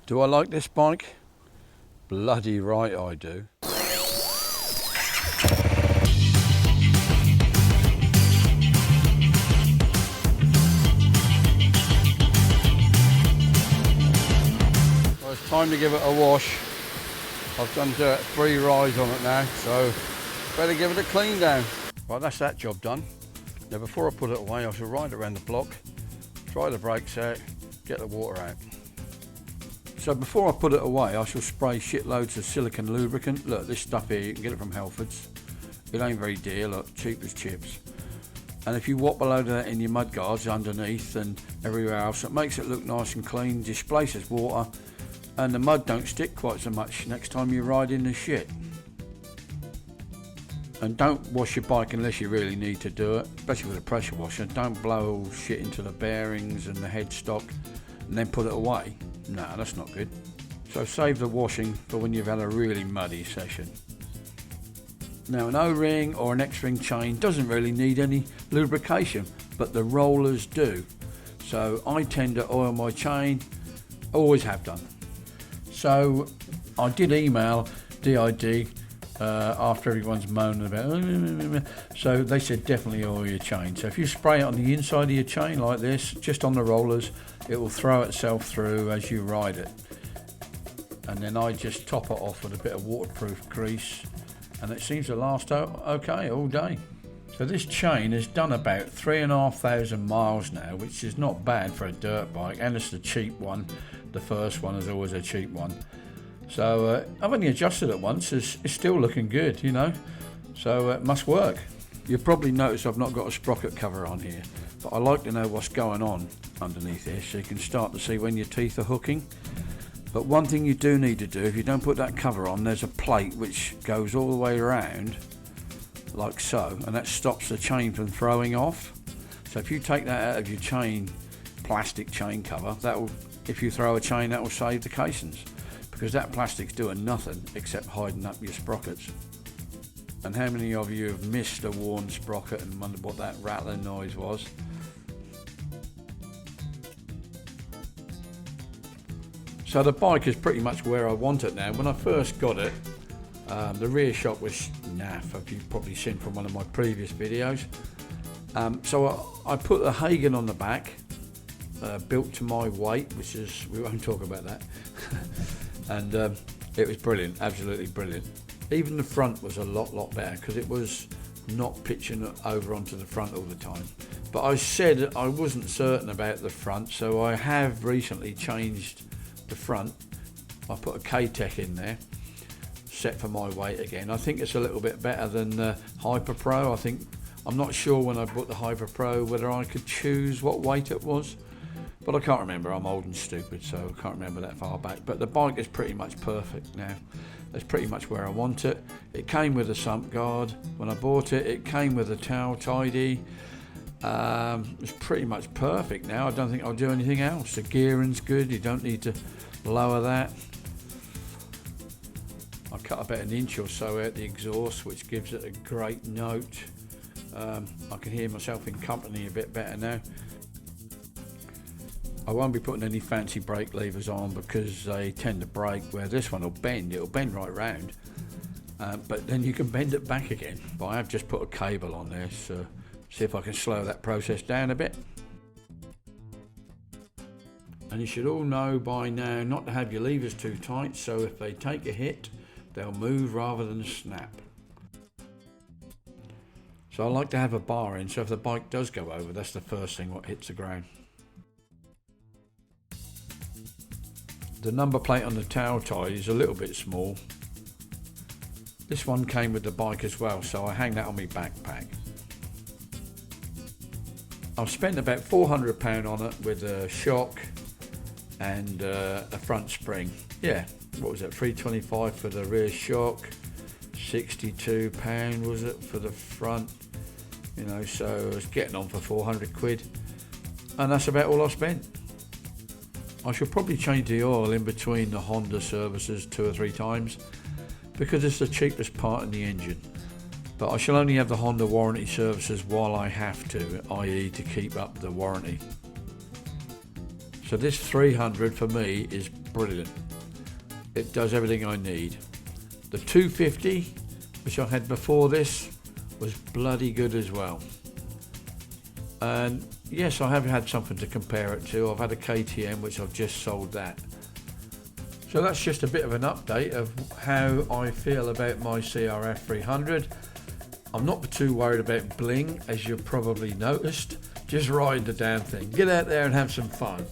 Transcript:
Do I like this bike? Bloody right I do. Well, it's time to give it a wash. I've done 3 rides on it now, so better give it a clean down. Right, that's that job done. Now before I put it away, I shall ride around the block, dry the brakes out, get the water out. So before I put it away, I shall spray shitloads of silicone lubricant. Look, this stuff here, you can get it from Halfords. It ain't very dear, look, cheap as chips. And if you whop a load of that in your mud guards underneath and everywhere else, it makes it look nice and clean, displaces water, and the mud don't stick quite so much next time you ride in the shit. And don't wash your bike unless you really need to do it, especially with a pressure washer. Don't blow shit into the bearings and the headstock and then put it away. No, that's not good. So save the washing for when you've had a really muddy session. Now an O-ring or an X-ring chain doesn't really need any lubrication, but the rollers do. So I tend to oil my chain, always have done. So I did email DID after everyone's moaning about it. So they said definitely oil your chain. So if you spray it on the inside of your chain like this, just on the rollers, it will throw itself through as you ride it. And then I just top it off with a bit of waterproof grease, and it seems to last okay all day. So this chain has done about 3,500 miles now, which is not bad for a dirt bike, and it's the cheap one. The first one is always a cheap one. So I've only adjusted it once, it's still looking good, you know, so it must work. You've probably noticed I've not got a sprocket cover on here, but I like to know what's going on underneath here so you can start to see when your teeth are hooking. But one thing you do need to do, if you don't put that cover on, there's a plate which goes all the way around like so, and that stops the chain from throwing off. So if you take that out of your chain, plastic chain cover, that will, if you throw a chain, that will save the casings, because that plastic's doing nothing except hiding up your sprockets. And how many of you have missed a worn sprocket and wondered what that rattling noise was? So the bike is pretty much where I want it now. When I first got it, the rear shock was naff, as you've probably seen from one of my previous videos. So I put a Hagen on the back, built to my weight, which is, we won't talk about that. And it was brilliant, absolutely brilliant. Even the front was a lot better because it was not pitching over onto the front all the time. But I said I wasn't certain about the front, so I have recently changed the front. I put a K-Tech in there, set for my weight again. I think it's a little bit better than the Hyper Pro. I'm not sure when I bought the Hyper Pro whether I could choose what weight it was, but I can't remember. I'm old and stupid, so I can't remember that far back. But the bike is pretty much perfect now. That's pretty much where I want it. It came with a sump guard when I bought it. It came with a towel tidy. It's pretty much perfect now. I don't think I'll do anything else. The gearing's good. You don't need to lower that. I cut about an inch or so out the exhaust, which gives it a great note. I can hear myself in company a bit better now. I won't be putting any fancy brake levers on because they tend to break, where this one will bend. It'll bend right round, but then you can bend it back again. But I have just put a cable on there, so see if I can slow that process down a bit. And you should all know by now not to have your levers too tight, so if they take a hit, they'll move rather than snap. So I like to have a bar in, so if the bike does go over, that's the first thing what hits the ground. The number plate on the towel tie is a little bit small. This one came with the bike as well, so I hang that on my backpack. I've spent about £400 on it with a shock and a front spring. Yeah, what was it, £325 for the rear shock, £62 was it for the front, you know, so I was getting on for 400 quid, and that's about all I spent. I should probably change the oil in between the Honda services 2 or 3 times because it's the cheapest part in the engine. But I shall only have the Honda warranty services while I have to, i.e. to keep up the warranty. So So this 300 for me is brilliant. It does everything I need. The 250, which I had before this, was bloody good as well. And yes, I have had something to compare it to. I've had a KTM, which I've just sold that. So that's just a bit of an update of how I feel about my CRF 300. I'm not too worried about bling, as you've probably noticed. Just ride the damn thing. Get out there and have some fun.